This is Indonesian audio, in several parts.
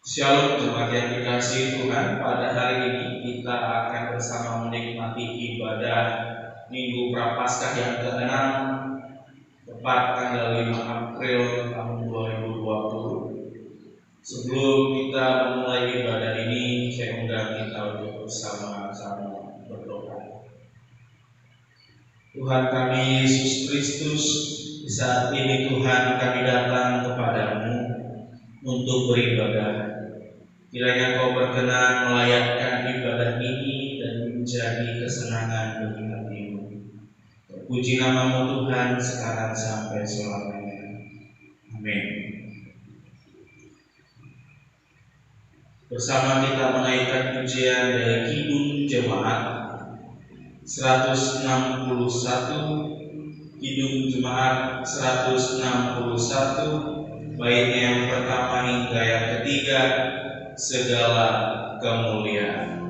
Shalom jemaat yang dikasihi Tuhan, pada hari ini kita akan bersama menikmati ibadah Minggu Prapaskah yang ke-6 tepat tanggal 5 April tahun 2020. Sebelum kita memulai ibadah ini, saya undang kita untuk bersama-sama berdoa. Tuhan kami Yesus Kristus, di saat ini Tuhan kami datang kepadamu untuk beribadah. Kiranya Kau berkenan melayakkan ibadah ini dan menjadi kesenangan bagi hatimu. Terpuji nama-Mu Tuhan sekarang sampai selamanya. Amin. Bersama kita menaikkan pujian dari Kidung Jemaat 161, Kidung Jemaat 161, baitnya yang pertama hingga yang ketiga, segala kemuliaan.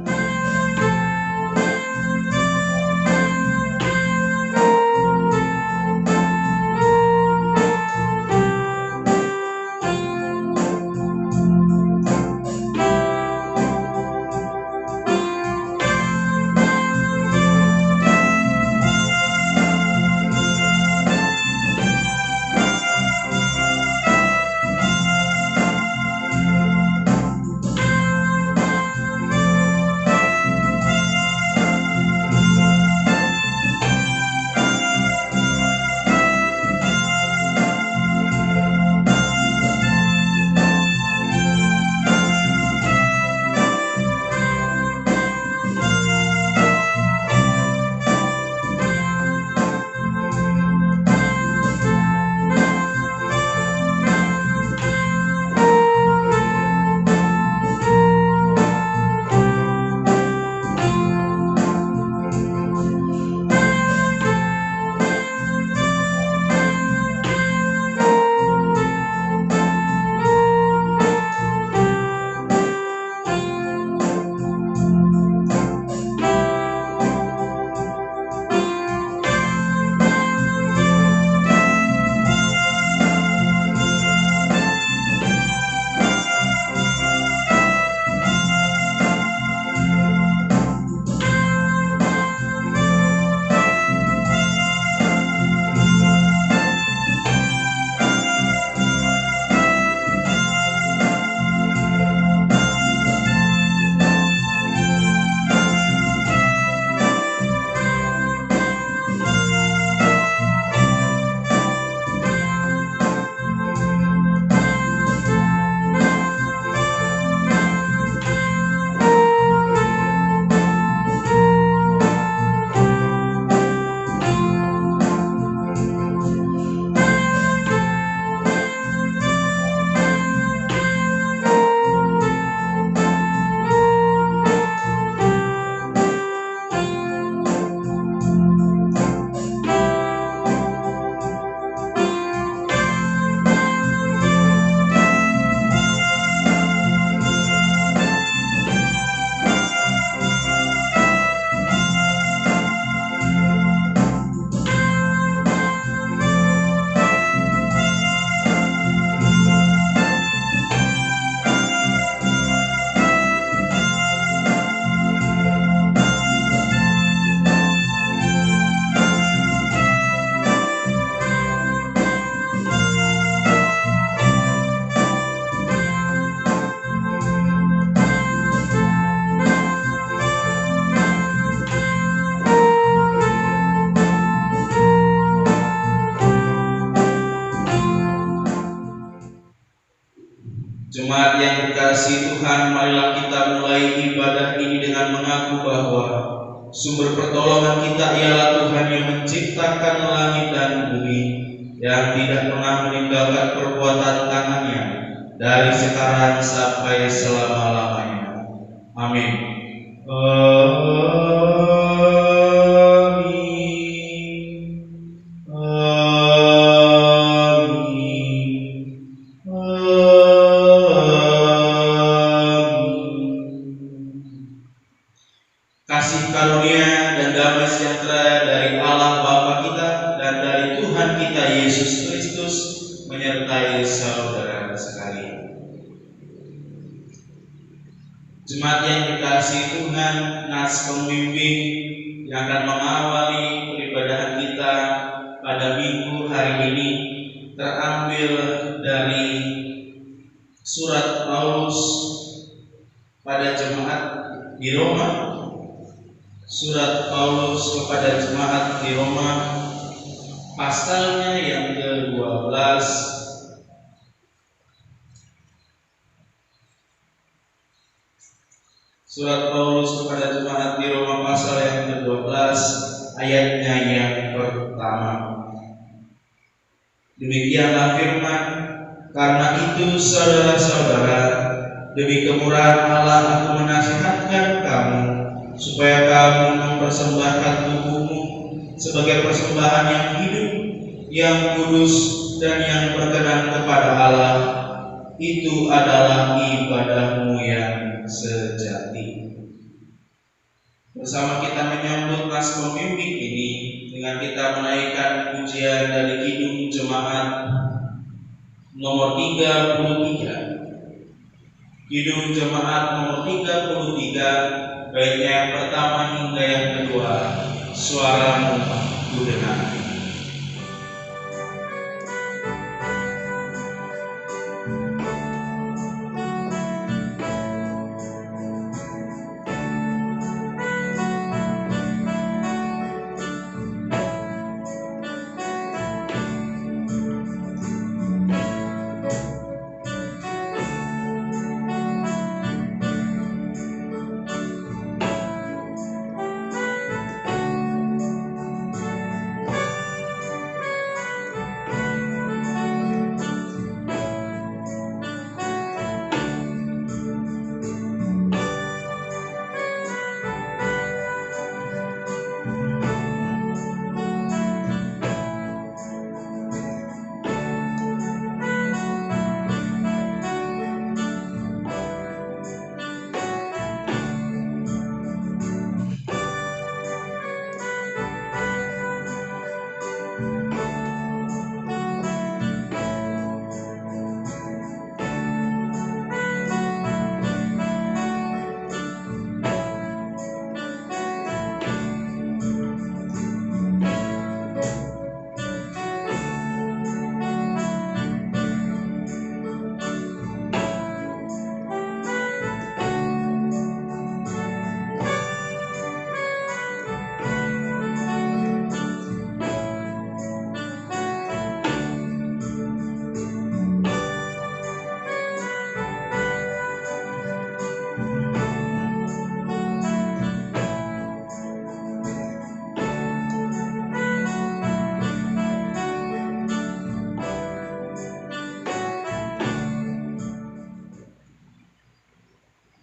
Jemaat yang dikasihi Tuhan, marilah kita mulai ibadah ini dengan mengaku bahwa sumber pertolongan kita ialah Tuhan yang menciptakan langit dan bumi, yang tidak pernah meninggalkan perbuatan tangannya dari sekarang sampai selama-lamanya. Amin. Kasih karunia dan damai sejahtera dari Allah Bapa kita dan dari Tuhan kita Yesus Kristus menyertai saudara sekalian. Jemaat yang dikasihi Tuhan, nas pembimbing yang akan mengawali peribadahan kita pada minggu hari ini terambil dari surat Paulus pada jemaat di Roma. Surat Paulus kepada jemaat di Roma, pasalnya yang ke-12. Surat Paulus kepada jemaat di Roma pasal yang ke-12, ayatnya yang pertama. Demikianlah firman, karena itu saudara-saudara, demi kemurahan Allah aku menasihatkan kamu, supaya kamu mempersembahkan tubuhmu sebagai persembahan yang hidup, yang kudus, dan yang berkenan kepada Allah. Itu adalah ibadahmu yang sejati. Bersama kita menyambut nas pembimbing ini dengan kita menaikkan pujian dari Kidung Jemaat nomor 33. Kidung Jemaat nomor 33, baitnya yang pertama hingga yang kedua. Suaramu ku dengar.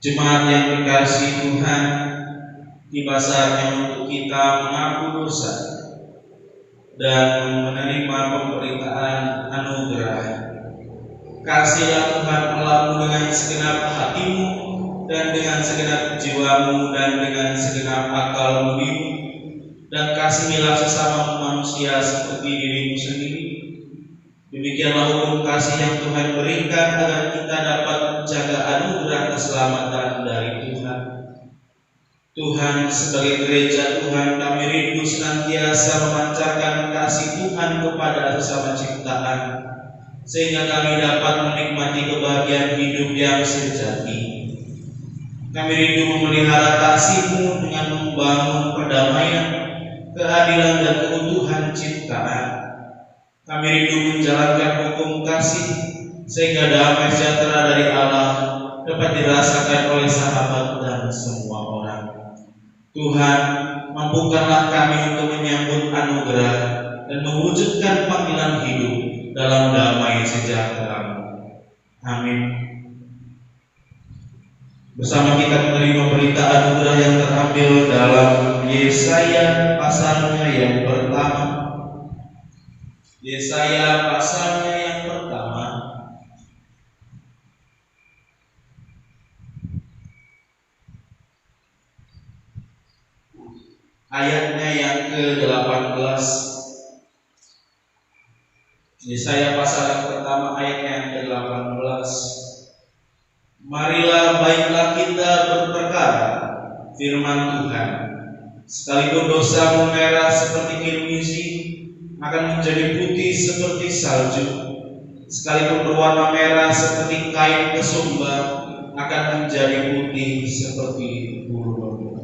Jemaat yang dikasihi Tuhan, tiba saatnya untuk kita mengaku dosa dan menerima pemberitaan anugerah. Kasihlah Tuhan Allahmu dengan segenap hatimu dan dengan segenap jiwamu dan dengan segenap akal budimu, dan kasihilah sesama manusia seperti dirimu sendiri. Demikianlah hukum kasih yang Tuhan berikan agar kita dapat menjaga anugerah keselamatan dari Tuhan. Tuhan, sebagai gereja Tuhan, kami rindu senantiasa memancarkan kasih Tuhan kepada sesama ciptaan, sehingga kami dapat menikmati kebahagiaan hidup yang sejati. Kami rindu memelihara kasih-Mu dengan membangun perdamaian, keadilan, dan keutuhan ciptaan. Kami rindu menjalankan hukum kasih, sehingga damai sejahtera dari Allah dapat dirasakan oleh sahabat dan semua orang. Tuhan, mampukanlah kami untuk menyambut anugerah dan mewujudkan panggilan hidup dalam damai sejahtera-Mu. Amin. Bersama kita menerima berita anugerah yang terambil dalam Yesaya pasalnya yang pertama. Yesaya pasalnya yang pertama, ayatnya yang ke-18. Yesaya pasal yang pertama ayatnya yang ke-18. Marilah baiklah kita berperkara firman Tuhan. Sekalipun dosamu merah seperti kirmisi, akan menjadi putih seperti salju. Sekalipun berwarna merah seperti kain kesumba, akan menjadi putih seperti bulu domba.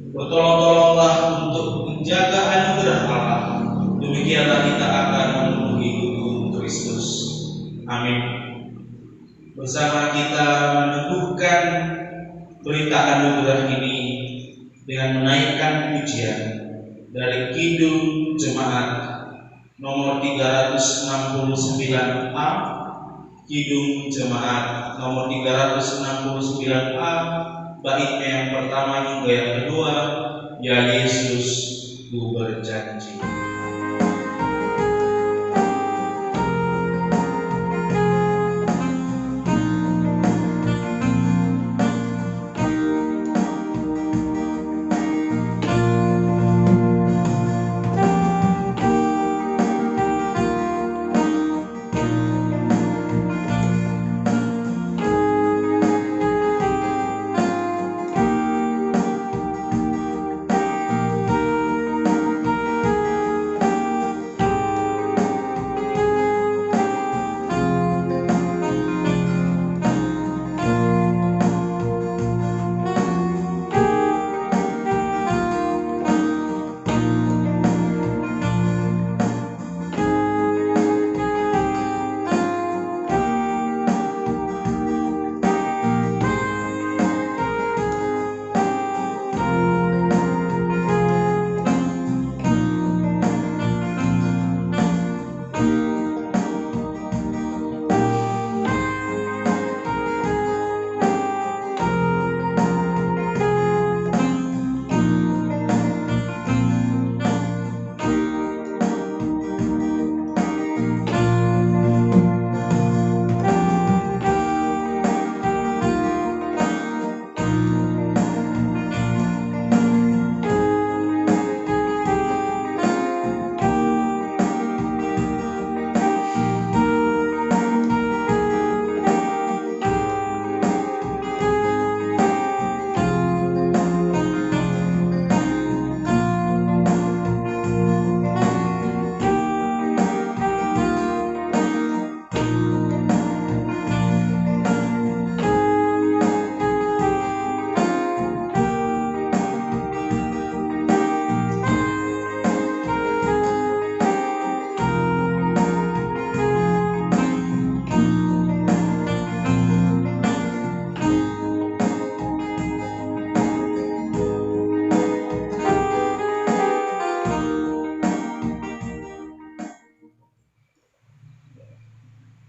Bertolong-tolonglah untuk menjaga anugerah Allah. Demikianlah kita akan memenuhi hukum Kristus. Amin. Bersama kita meneguhkan berita anugerah ini dengan menaikkan pujian dari Kidung Jemaat nomor 369A, Kidung Jemaat nomor 369A, baitnya yang pertama hingga yang kedua, Ya Yesus, Ku berjanji.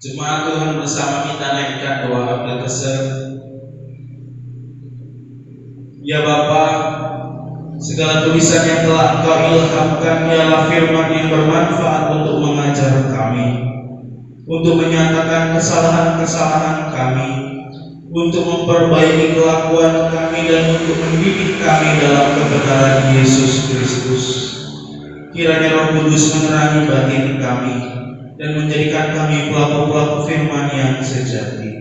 Jemaat Tuhan, bersama kita naikkan doa Abdul Keser. Ya Bapa, segala tulisan yang telah Engkau ilhamkan ialah firman yang bermanfaat untuk mengajar kami, untuk menyatakan kesalahan-kesalahan kami, untuk memperbaiki kelakuan kami, dan untuk mendidik kami dalam kebenaran Yesus Kristus. Kiranya Roh Kudus menerangi batin kami dan menjadikan kami pelaku-pelaku firman yang sejati.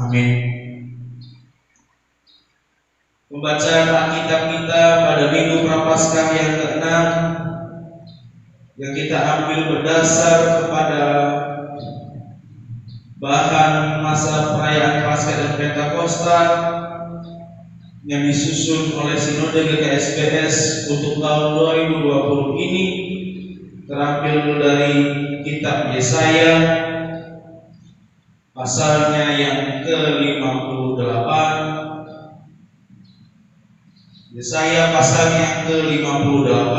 Amin. Pembacaan Alkitab kita pada Minggu Prapaskah yang ke-6 yang kita ambil berdasar kepada bahan masa perayaan Paskah dan Pentakosta yang disusun oleh Sinode GKSBS untuk tahun 2020 ini, terambil dari kitab Yesaya pasalnya yang ke-58. Yesaya pasalnya yang ke-58.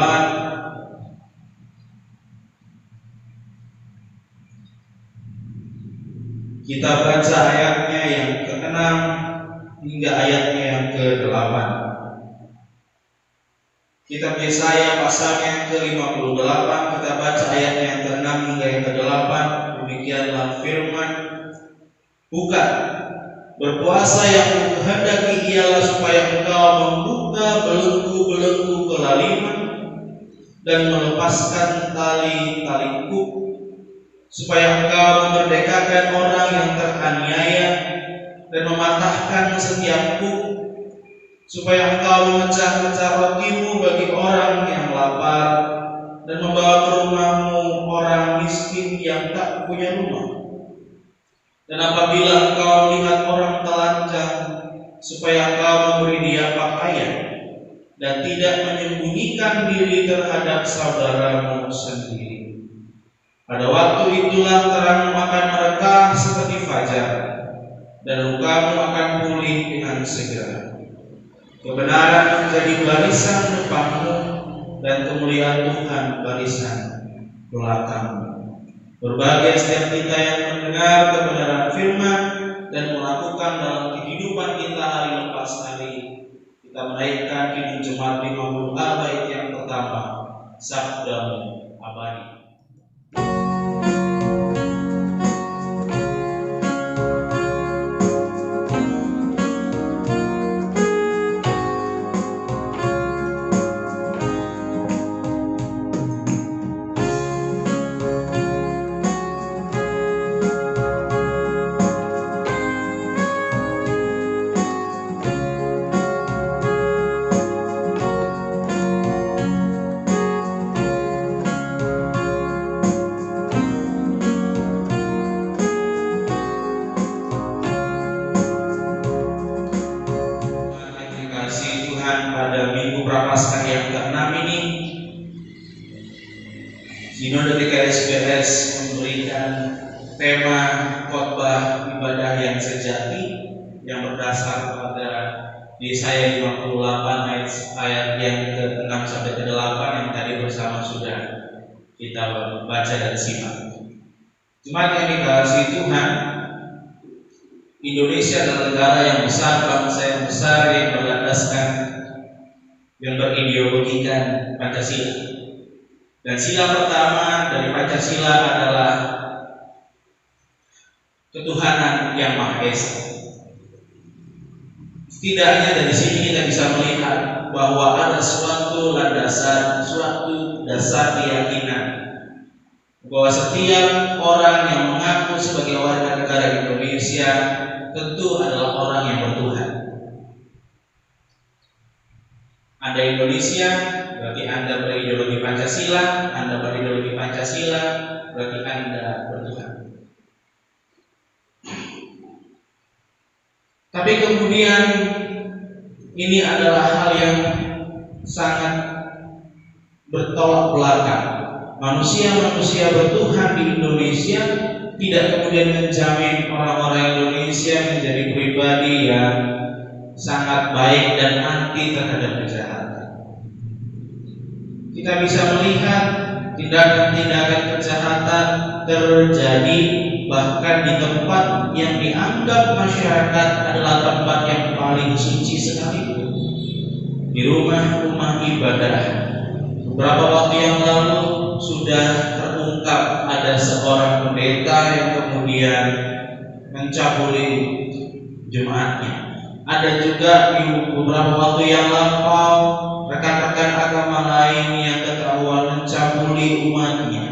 Kita baca ayatnya yang ke-6 hingga ayatnya yang ke-8. Kitab Yesaya pasalnya yang ke-58, kita baca ayatnya yang ke-6 hingga yang ke-8. Demikianlah firman. Bukan, berpuasa yang kukehendaki ialah supaya engkau membuka belenggu-belenggu kelaliman dan melepaskan tali-tali kuk, supaya engkau memerdekakan orang yang teraniaya dan mematahkan setiap kuk, supaya engkau memecah-mecah rotimu bagi orang yang lapar, dan membawa ke rumahmu orang miskin yang tak punya rumah. Dan apabila engkau melihat orang telanjang, supaya engkau memberi dia pakaian, dan tidak menyembunyikan diri terhadap saudaramu sendiri. Pada waktu itulah terangmu akan merekah seperti fajar, dan lukamu akan pulih dengan segera. Kebenaran menjadi barisan depanmu, dan kemuliaan Tuhan barisan belakangmu. Berbagai setiap kita yang mendengar kebenaran firman dan melakukan dalam kehidupan kita hari lepas hari, kita menaikkan Kidung Jemaat 50A bait yang pertama, Sabdamu Abadi. Pada Minggu Prapaskah yang ke-6 ini, Sinode GKSBS memberikan tema khotbah ibadah yang sejati yang berdasar pada Yesaya 58 ayat yang ke-6 sampai ke-8 yang tadi bersama sudah kita baca dan simak. Jemaat yang dikasihi Tuhan, Indonesia adalah negara yang besar, bangsa yang besar yang berlandaskan, yang berideologikan Pancasila. Dan sila pertama dari Pancasila adalah ketuhanan yang Maha Esa. Setidaknya dari sini kita bisa melihat bahwa ada suatu landasan, suatu dasar keyakinan bahwa setiap orang yang mengaku sebagai warga negara Indonesia tentu adalah orang yang bertuhan. Anda Indonesia, berarti Anda berideologi Pancasila. Anda berideologi Pancasila, berarti Anda bertuhan. Tapi kemudian ini adalah hal yang sangat bertolak belakang. Manusia-manusia bertuhan di Indonesia tidak kemudian menjamin orang-orang Indonesia menjadi pribadi yang sangat baik dan anti terhadap kejahatan. Kita bisa melihat tindakan-tindakan kejahatan terjadi bahkan di tempat yang dianggap masyarakat adalah tempat yang paling suci sekalipun, di rumah-rumah ibadah. Beberapa waktu yang lalu sudah terungkap ada seorang pendeta yang kemudian mencabuli jemaatnya. Ada juga di beberapa waktu yang lampau rekan-rekan agama lain yang ketahuan mencabuli umatnya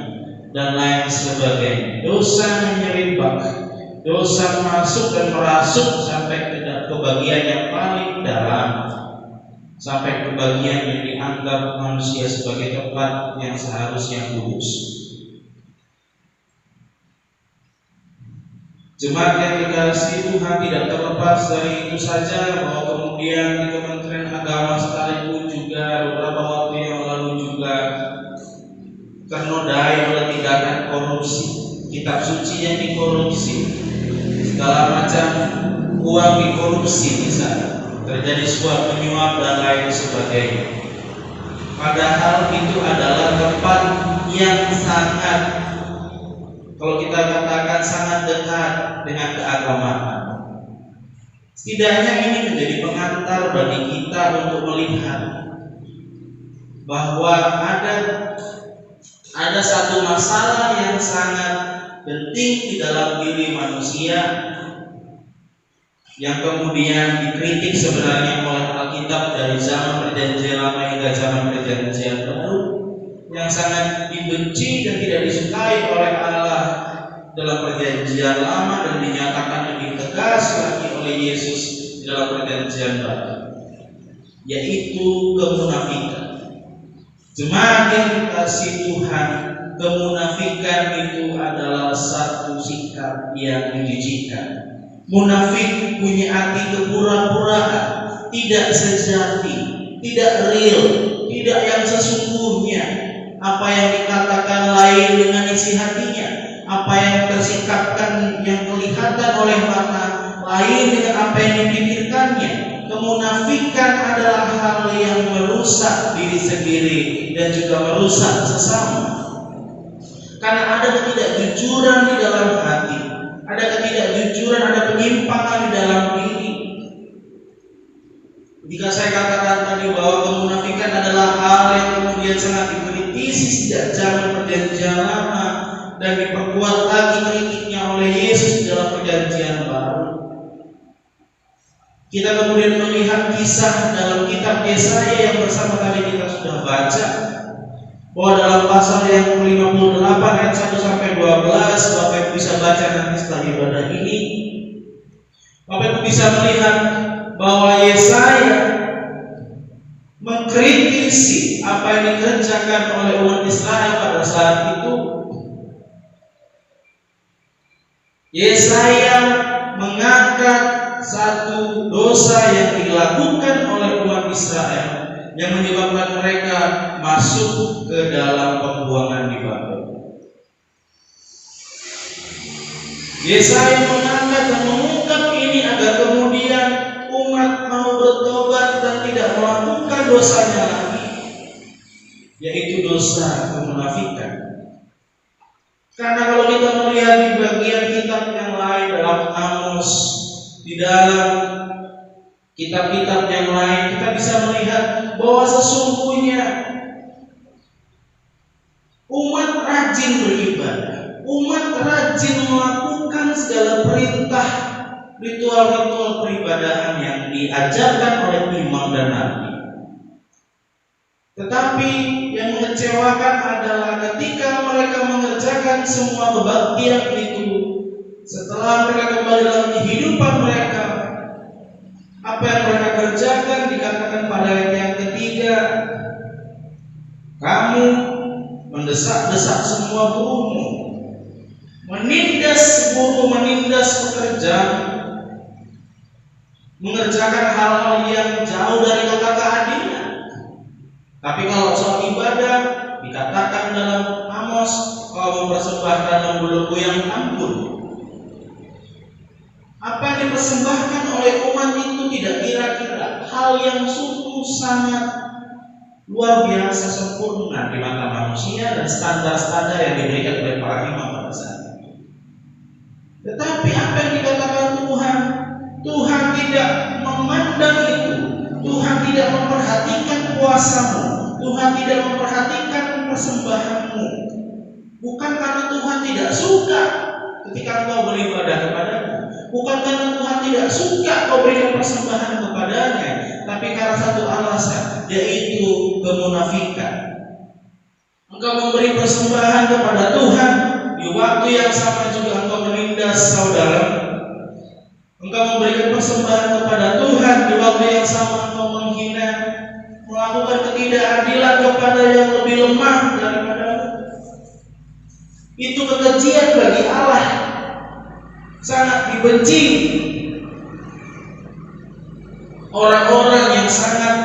dan lain sebagainya. Dosa menyerimpak, dosa masuk dan merasuk sampai ke bagian yang paling dalam, sampai ke bagian yang dianggap manusia sebagai tempat yang seharusnya kudus. Jemaat yang dikasihi Tuhan, tidak terlepas dari itu saja bahwa kemudian di Kementerian Agama sekalipun juga beberapa waktu yang lalu juga ternodai oleh tindakan korupsi, kitab suci yang dikorupsi, segala macam uang dikorupsi, misalnya terjadi sebuah penyuap dan lain sebagainya. Padahal itu adalah tempat yang sangat, kalau kita katakan sangat dekat dengan keagamaan. Setidaknya ini menjadi pengantar bagi kita untuk melihat bahwa ada satu masalah yang sangat penting di dalam diri manusia yang kemudian dikritik sebenarnya oleh Alkitab dari zaman Perjanjian Lama hingga zaman Perjanjian Baru, yang sangat dibenci dan tidak disukai oleh Allah dalam Perjanjian Lama dan dinyatakan lebih tegas lagi oleh oleh Yesus di dalam perjanjian baru, yaitu kemunafikan. Jemaat yang dikasihi Tuhan, kemunafikan itu adalah satu sikap yang menjijikkan. Munafik punya hati kepura-puraan, tidak sejati, tidak real, tidak yang sesungguhnya. Apa yang dikatakan lain dengan isi hatinya, apa yang tersikapkan yang kelihatan oleh mata lain dengan apa yang dipikirkannya. Kemunafikan adalah hal yang merusak diri sendiri dan juga merusak sesama. Karena ada ketidakjujuran di dalam hati, ada ketidakjujuran, ada penyimpangan di dalam diri. Jika saya katakan tadi bahwa kemunafikan adalah hal yang kemudian sangat dikritisi sejak zaman perjanjian lama dan diperkuat lagi kritiknya oleh Yesus di dalam perjanjian baru, kita kemudian melihat kisah dalam kitab Yesaya yang bersama tadi kita sudah baca, bahwa dalam pasal yang 58 ayat 1 sampai 12, Bapak Ibu bisa baca nanti setelah ibadah ini. Bapak Ibu bisa melihat bahwa Yesaya mengkritisi apa yang dikerjakan oleh umat Israel pada saat itu. Yesaya mengangkat satu dosa yang dilakukan oleh umat Israel yang menyebabkan mereka masuk ke dalam pembuangan di Babel. Yesaya mengangkat dan mengungkap ini agar kemudian umat mau bertobat dan tidak melakukan dosanya lagi, yaitu dosa kemunafikan. Karena kalau kita melihat di bagian kitab yang lain dalam Amos, di dalam kitab-kitab yang lain, kita bisa melihat bahwa sesungguhnya umat rajin beribadah, umat rajin melakukan segala perintah ritual-ritual peribadahan yang diajarkan oleh imam dan nabi. Tetapi yang mengecewakan adalah ketika mereka mengerjakan semua kebaktian itu, setelah mereka kembali dalam kehidupan mereka, apa yang mereka kerjakan dikatakan pada ayat yang ketiga, kamu mendesak-desak semua buruhmu, menindas buruh, menindas pekerjaan, mengerjakan hal-hal yang jauh dari kata keadilan. Tapi kalau soal ibadah dikatakan dalam Amos, kau mempersembahkan lembu-lembu yang anggun. Apa yang dipersembahkan oleh umat itu tidak kira-kira, hal yang sungguh sangat luar biasa sempurna di mata manusia dan standar-standar yang diberikan oleh para imam pada saat itu. Tetapi apa yang dikatakan Tuhan, Tuhan tidak memandang itu. Tuhan tidak memperhatikan puasamu, Tuhan tidak memperhatikan persembahanmu. Bukan karena Tuhan tidak suka ketika engkau beribadah kepadanya, bukan karena Tuhan tidak suka kau berikan persembahan kepadanya, tapi karena satu alasan, yaitu kemunafikan. Engkau memberi persembahan kepada Tuhan, di waktu yang sama juga engkau menindas saudara. Engkau memberikan persembahan kepada Tuhan, di waktu yang sama engkau menghina, melakukan ketidakadilan kepada yang lebih lemah daripada. Itu kekejian bagi Allah, sangat dibenci. Orang-orang yang sangat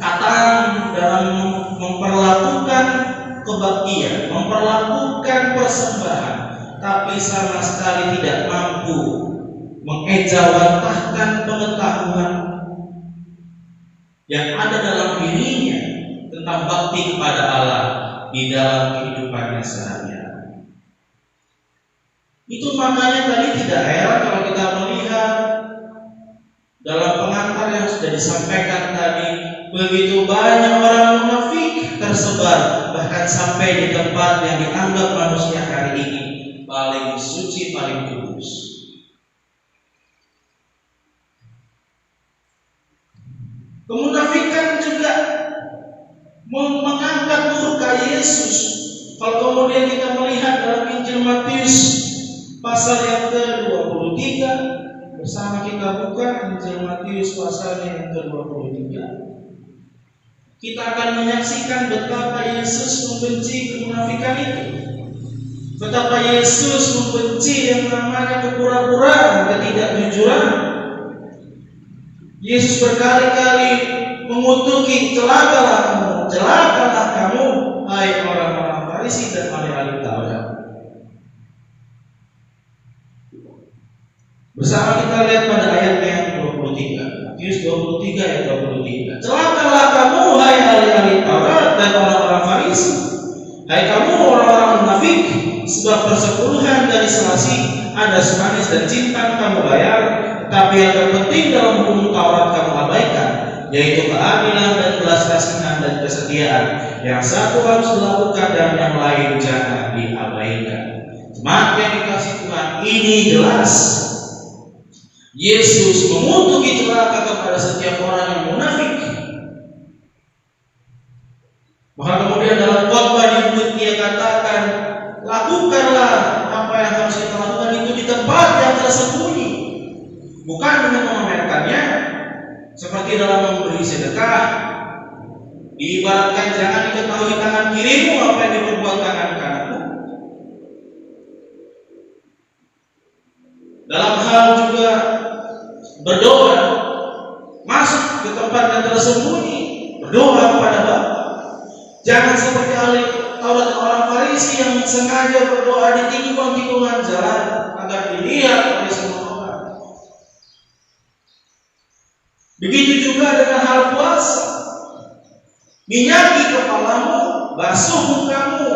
kataan dalam memperlakukan kebaktian, memperlakukan persembahan, tapi sama sekali tidak mampu mengejawantahkan pengetahuan yang ada dalam dirinya tentang bakti kepada Allah di dalam kehidupannya sehari-hari. Itu makanya tadi tidak heran kalau kita melihat dalam pengantar yang sudah disampaikan tadi, begitu banyak orang munafik tersebar, bahkan sampai di tempat yang dianggap manusia hari ini paling suci, paling kudus. Kemunafikan juga mengangkat murka Yesus. Kalau kemudian kita melihat dalam Injil Matius pasal yang ke-23, bersama kita buka Injil Matius pasalnya yang ke-23. Kita akan menyaksikan betapa Yesus membenci kemunafikan itu. Betapa Yesus membenci yang namanya kepura-puraan, ketidakjujuran. Yesus berkali-kali mengutuki, celakalah kamu, hai orang-orang Farisi dan ahli-ahli Taurat. Bersama kita lihat pada ayat yang 23, Matius 23 ayat 23. Celakalah kamu, hai ahli-ahli Taurat dan orang-orang Farisi, hai kamu orang-orang munafik, sebab persepuluhan dari selasi ada semanis dan cinta kamu bayar, tapi yang terpenting dalam hukum Taurat kamu abaikan, yaitu keadilan dan belas kasihan dan kesetiaan. Yang satu harus dilakukan dan yang lain jangan diabaikan. Jemaat yang dikasih Tuhan, ini jelas Yesus mengutuki celaka kepada setiap orang yang munafik. Maka kemudian dalam khotbah di dia katakan, lakukanlah apa yang harus kita lakukan itu di tempat yang tersembunyi, bukan dengan memamerkannya, seperti dalam memberi sedekah. Diibaratkan jangan diketahui tangan kirimu apa yang diperbuat tangan kananmu. Dalam hal juga berdoa, masuk ke tempat yang tersembunyi, berdoa kepada Bapa. Jangan seperti ahli Taurat dan orang Farisi yang sengaja berdoa di tikungan jalan agar dilihat oleh semua orang. Begitu juga dengan hal puasa. Minyaki kepalamu, basuh mukamu,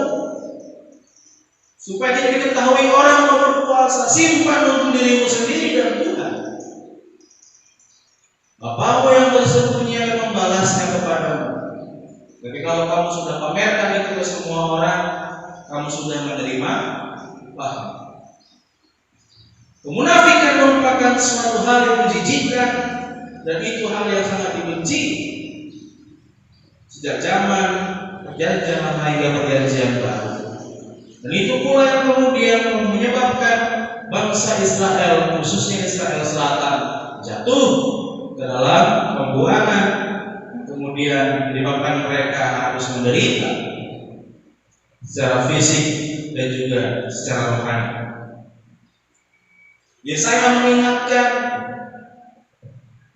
supaya tidak diketahui orang mau berpuasa. Simpan untuk dirimu sendiri dan Tuhan. Bapamu yang tersembunyi akan membalasnya kepadamu. Tapi kalau kamu sudah pamerkan itu ke semua orang, kamu sudah menerima upah. Kemunafikan merupakan suatu hal yang menjijikkan, dan itu hal yang sangat dibenci sejak zaman perjanjian lama hingga perjanjian baru. Dan itu pula yang kemudian menyebabkan bangsa Israel, khususnya Israel Selatan, jatuh ke dalam pembuangan, kemudian menyebabkan mereka harus menderita secara fisik dan juga secara rohani. Yesaya mengingatkan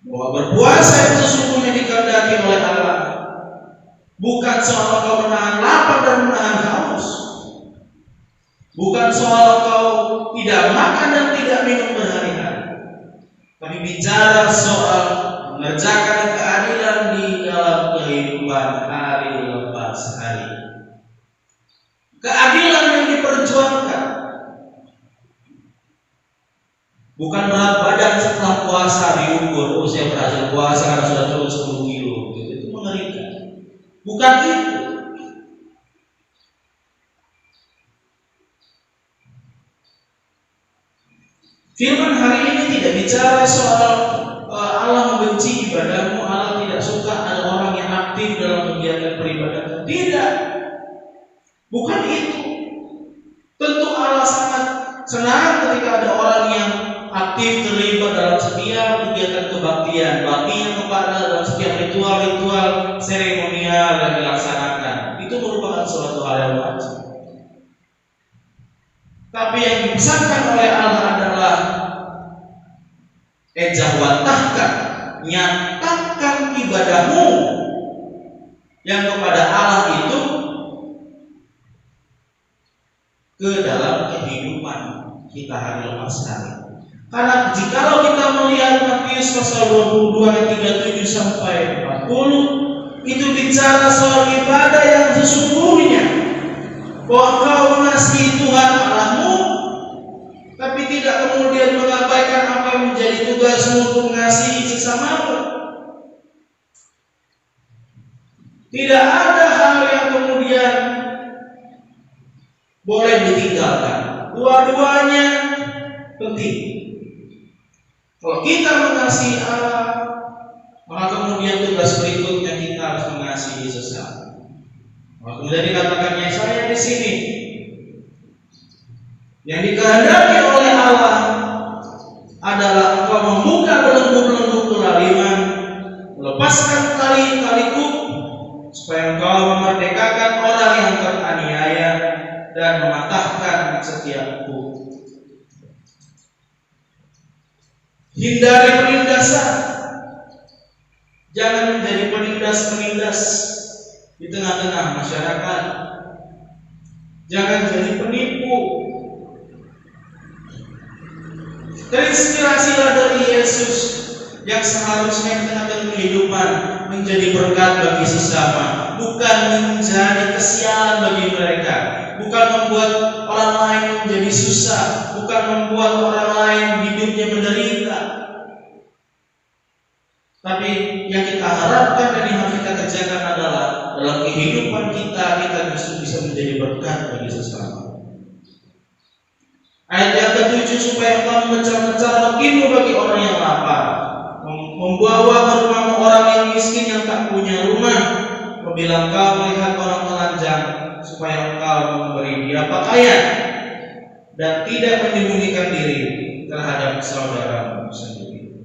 bahwa berpuasa itu sesungguhnya dikehendaki oleh Allah, bukan soal kau menahan lapar dan menahan haus, bukan soal kau tidak makan dan tidak minum berhari-hari, tapi bicara soal mengerjakan keadilan di dalam kehidupan hari lepas hari. Keadilan yang diperjuangkan bukan berat badan setelah puasa diukur, saya berhasil puasa karena sudah turun 10 kilo, gitu. Itu mengerikan. Bukan itu. Firman hari ini tidak bicara soal Allah membenci ibadahmu, Allah tidak suka ada orang yang aktif dalam kegiatan peribadatan. Tidak. Bukan itu. Tentu Allah sangat senang ketika ada orang yang aktif terlibat dalam setiap kegiatan kebaktian, baktinya kepada dalam setiap ritual-ritual seremonial yang dilaksanakan. Itu merupakan suatu hal yang wajar. Tapi yang dipesankan oleh Allah adalah ejawatahkan, nyatakan ibadahmu yang kepada Allah itu ke dalam kehidupan kita hari lepas hari. Karena jikalau kita melihat Matius pasal 22 ayat 37 sampai 40, itu bicara soal ibadah yang sesungguhnya, bahwa kau mengasihi Tuhan Allahmu, tapi tidak kemudian mengabaikan apa yang menjadi tugasmu untuk mengasihi sesamamu. Tidak ada hal yang kemudian boleh ditinggalkan. Dua-duanya penting. Kalau kita mengasihi Allah, maka kemudian tugas berikutnya kita harus mengasihi sesama. Maka kemudian dikatakan Yesaya di sini, yang dikehendaki oleh Allah adalah engkau Hindari penindasan. Jangan menjadi penindas-penindas di tengah-tengah masyarakat. Jangan jadi penipu. Terinspirasilah dari Yesus yang seharusnya di tengah-tengah kehidupan menjadi berkat bagi sesama, bukan menjadi kesialan bagi mereka, bukan membuat orang lain menjadi susah, bukan membuat orang lain hidupnya menderita. Tapi yang kita harapkan dan yang harus kita kerjakan adalah dalam kehidupan kita justru bisa menjadi berkat bagi sesama. Ayat yang ke-7, supaya engkau memecah-mecah rezekimu bagi orang yang lapar, membawa ke rumahmu orang yang miskin yang tak punya rumah, apabila engkau melihat orang telanjang, supaya engkau memberi dia pakaian dan tidak menyembunyikan diri terhadap saudaramu sendiri.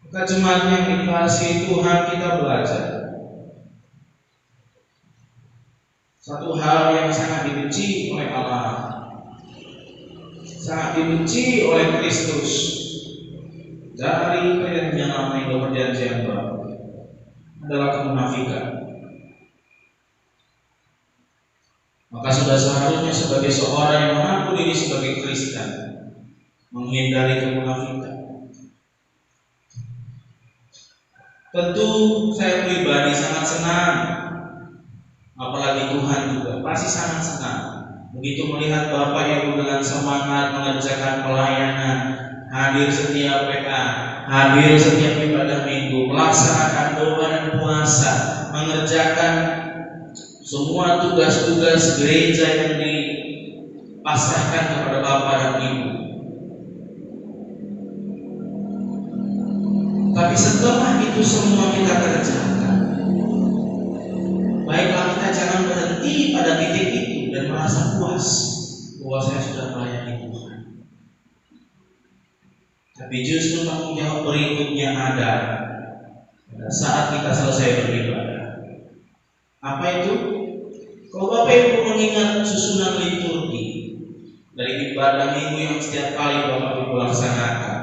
Maka jemaat yang dikasihi Tuhan, kita belajar satu hal yang sangat dibenci oleh Allah, sangat dibenci oleh Kristus dari perjanjian lama hingga perjanjian baru, adalah kemunafikan. Maka sudah seharusnya sebagai seorang yang mengaku diri sebagai Kristen menghindari kemunafikan. Tentu saya pribadi sangat senang, apalagi Tuhan juga pasti sangat senang begitu melihat Bapak Ibu dengan semangat mengerjakan pelayanan, hadir setiap PA, hadir setiap ibadah minggu, melaksanakan doa dan puasa, mengerjakan semua tugas-tugas gereja yang dipasrahkan kepada Bapak dan Ibu. Tapi setelah itu semua kita kerjakan, baiklah kita jangan berhenti pada titik itu dan merasa puas bahwa saya sudah melayani Tuhan. Tapi justru tanggung jawab berikutnya ada pada saat kita selesai beribadah. Apa itu? Kalau Bapak Ibu mengingat susunan liturgi dari ibadah minggu yang setiap kali Bapak Ibu laksanakan,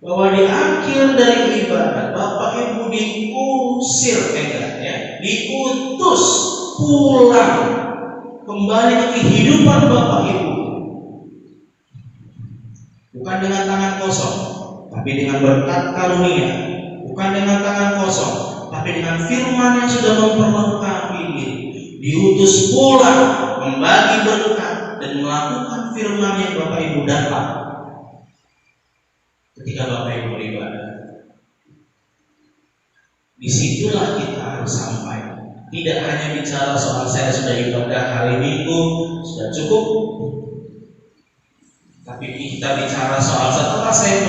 bahwa di akhir dari ibadah Bapak Ibu diusir, diutus pulang kembali ke kehidupan Bapak Ibu, bukan dengan tangan kosong, tapi dengan berkat karunia, bukan dengan tangan kosong, tapi dengan firman yang sudah memperlengkapi diri, diutus pulang membagi berkat dan melakukan firman yang Bapak Ibu dapat ketika Bapak Ibu beribadah. Disitulah kita harus sampai. Tidak hanya bicara soal saya sudah ibadah hari Minggu sudah cukup, tapi kita bicara soal setelah saya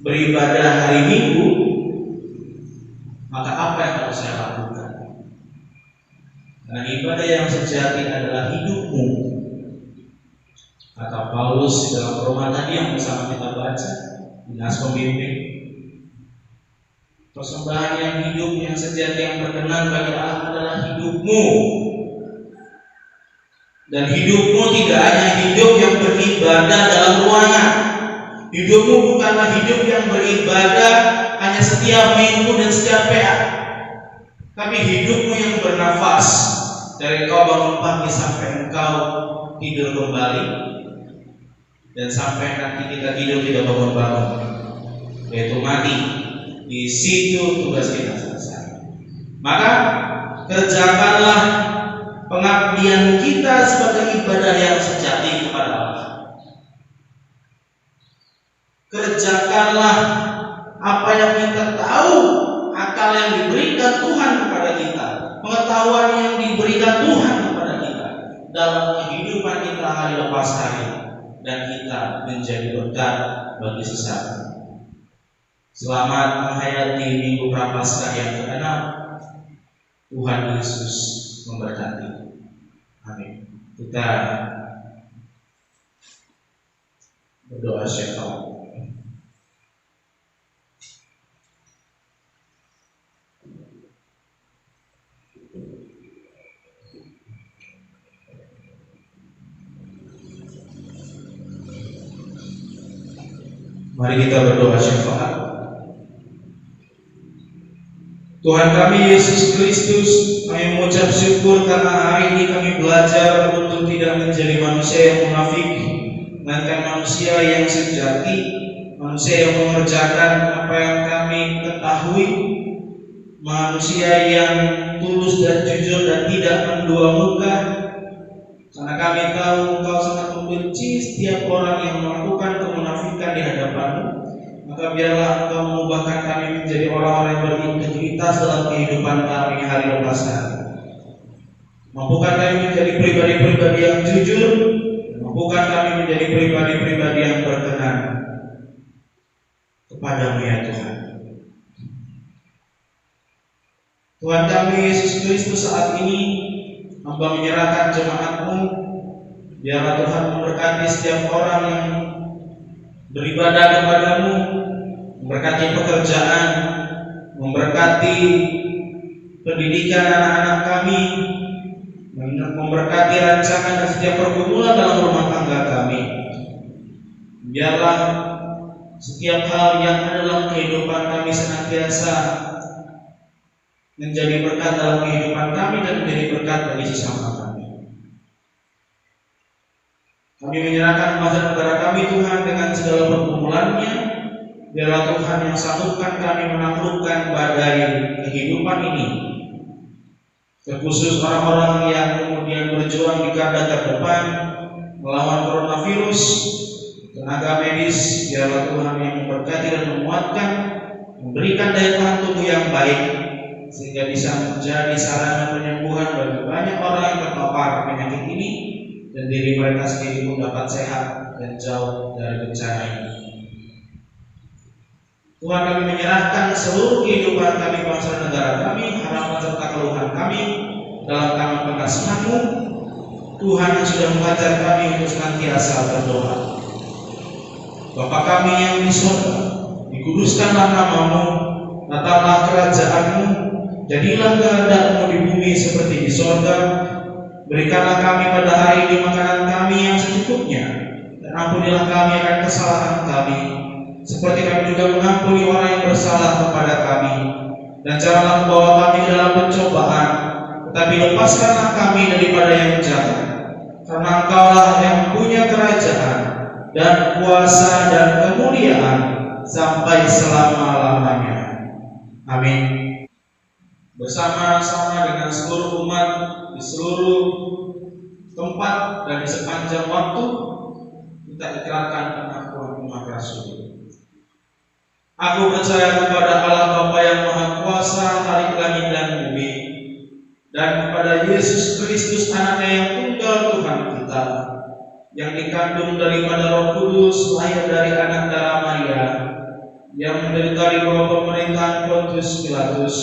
beribadah hari Minggu, maka apa yang harus saya lakukan? Karena ibadah yang sejati adalah hidupmu, kata Paulus di dalam Roma tadi yang bersama kita baca di nas pembimbing. Persembahan yang hidup, yang sejati, yang berkenan bagi Allah adalah hidupmu. Dan hidupmu tidak hanya hidup yang beribadah dalam ruangan. Hidupmu bukanlah hidup yang beribadah hanya setiap minggu dan setiap PA, tapi hidupmu yang bernafas dari kau bangun pagi sampai engkau tidur kembali, dan sampai nanti kita tidur tidak bangun-bangun, yaitu mati. Di situ tugas kita selesai. Maka kerjakanlah pengabdian kita sebagai ibadah yang sejati kepada Allah. Kerjakanlah apa yang kita tahu, akal yang diberikan Tuhan kepada kita, pengetahuan yang diberikan Tuhan kepada kita dalam kehidupan kita hari lepas hari, dan kita menjadi berkat bagi sesama. Selamat menghayati Minggu Prapaskah yang ke-6. Tuhan Yesus memberkati. Amin. Kita berdoa syafaat. Mari kita berdoa syafaat. Tuhan kami Yesus Kristus, kami mengucap syukur karena hari ini kami belajar untuk tidak menjadi manusia yang munafik, melainkan manusia yang sejati, manusia yang mengerjakan apa yang kami ketahui, manusia yang tulus dan jujur dan tidak mendua muka. Karena kami tahu Engkau sangat membenci setiap orang yang melakukan kemunafikan di hadapan-Mu, maka biarlah Engkau mengubahkan kami menjadi orang-orang yang berintegritas dalam kehidupan kami hari lepas hari. Mampukan kami menjadi pribadi-pribadi yang jujur, mampukan kami menjadi pribadi-pribadi yang berkenan kepada-Mu ya Tuhan. Tuhan kami Yesus Kristus, saat ini Hamba menyerahkan jemaat-Mu. Biarlah Tuhan memberkati setiap orang yang beribadah kepada-Mu, memberkati pekerjaan, memberkati pendidikan anak-anak kami, memberkati rancangan dan setiap pergumulan dalam rumah tangga kami. Biarlah setiap hal yang ada dalam kehidupan kami senantiasa menjadi berkat dalam kehidupan kami dan menjadi berkat bagi sesama kami. Kami menyerahkan masa negara kami Tuhan dengan segala pergumulannya. Biarlah Tuhan yang sanggupkan kami menaklukkan badai kehidupan ini, terkhusus orang-orang yang kemudian berjuang di garda terdepan melawan coronavirus, tenaga medis. Biarlah Tuhan yang memberkati dan menguatkan, memberikan daya tahan tubuh yang baik, sehingga bisa menjadi sarana penyembuhan bagi banyak orang yang terpapar penyakit ini, dan diri mereka sendiri pun dapat sehat dan jauh dari bencana ini. Tuhan, kami menyerahkan seluruh kehidupan kami, bangsa dan negara kami, harapan serta keluhan kami dalam tangan pengasihan-Mu. Tuhan yang sudah mengajar kami untuk senantiasa berdoa. Bapa kami yang di surga, dikuduskanlah nama-Mu, datanglah kerajaan-Mu, jadilah kehendak-Mu di bumi seperti di surga. Berikanlah kami pada hari ini makanan kami yang secukupnya, dan ampunilah kami akan kesalahan kami, seperti kami juga mengampuni orang yang bersalah kepada kami. Dan janganlah membawa kami dalam pencobaan, tetapi lepaskanlah kami daripada yang jahat. Karena Engkaulah yang punya kerajaan dan kuasa dan kemuliaan sampai selama-lamanya. Amin. Bersama-sama dengan seluruh umat di seluruh tempat dan di sepanjang waktu, kita ikrarkan pengakuan umat Rasul. Aku percaya kepada Allah Bapa yang Maha Kuasa, Khalik langit dan bumi, dan kepada Yesus Kristus, Anaknya yang tunggal Tuhan kita, yang dikandung daripada Roh Kudus, lahir dari anak darah Maria, yang menderita di bawah pemerintahan Pontius Pilatus,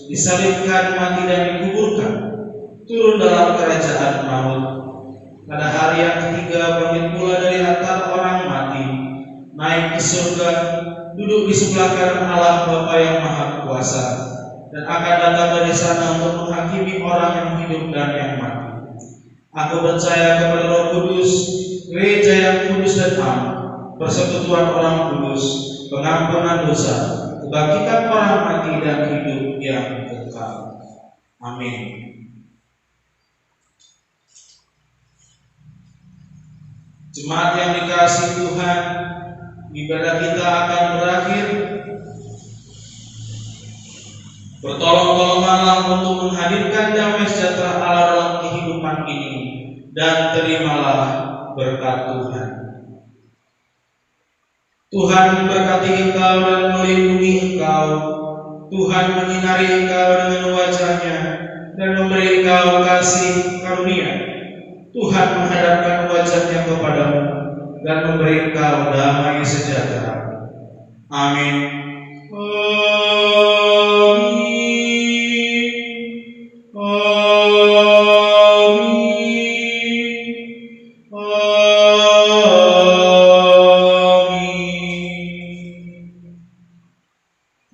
disalibkan, mati dan dikuburkan, turun dalam kerajaan maut, pada hari yang ketiga bangkit pula dari antara orang mati, naik ke surga, duduk di sebelah kanan Allah Bapa yang Maha Kuasa, dan akan datang dari sana untuk menghakimi orang yang hidup dan yang mati. Aku percaya kepada Roh Kudus, gereja yang kudus dan am, persekutuan orang kudus, pengampunan dosa, kebangkitan orang mati dan hidup yang kekal. Amin. Jemaat yang dikasihi Tuhan, ibadah kita akan berakhir. Bertolong-tolonganlah untuk menghadirkan damai sejahtera Allah dalam kehidupan ini, dan terimalah berkat Tuhan. Tuhan memberkati engkau dan melindungi engkau. Tuhan menyinari engkau dengan wajah-Nya dan memberi engkau kasih karunia. Tuhan menghadapkan wajah-Nya kepadamu dan memberi engkau damai sejahtera. Amin.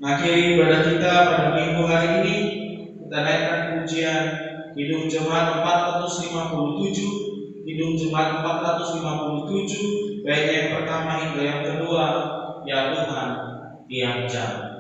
Mengakhiri ibadah kita pada minggu hari ini, kita naikkan pujian Kidung Jemaat 457, Kidung Jemaat 457, baik yang pertama hingga yang kedua. ya Tuhan tiap jam.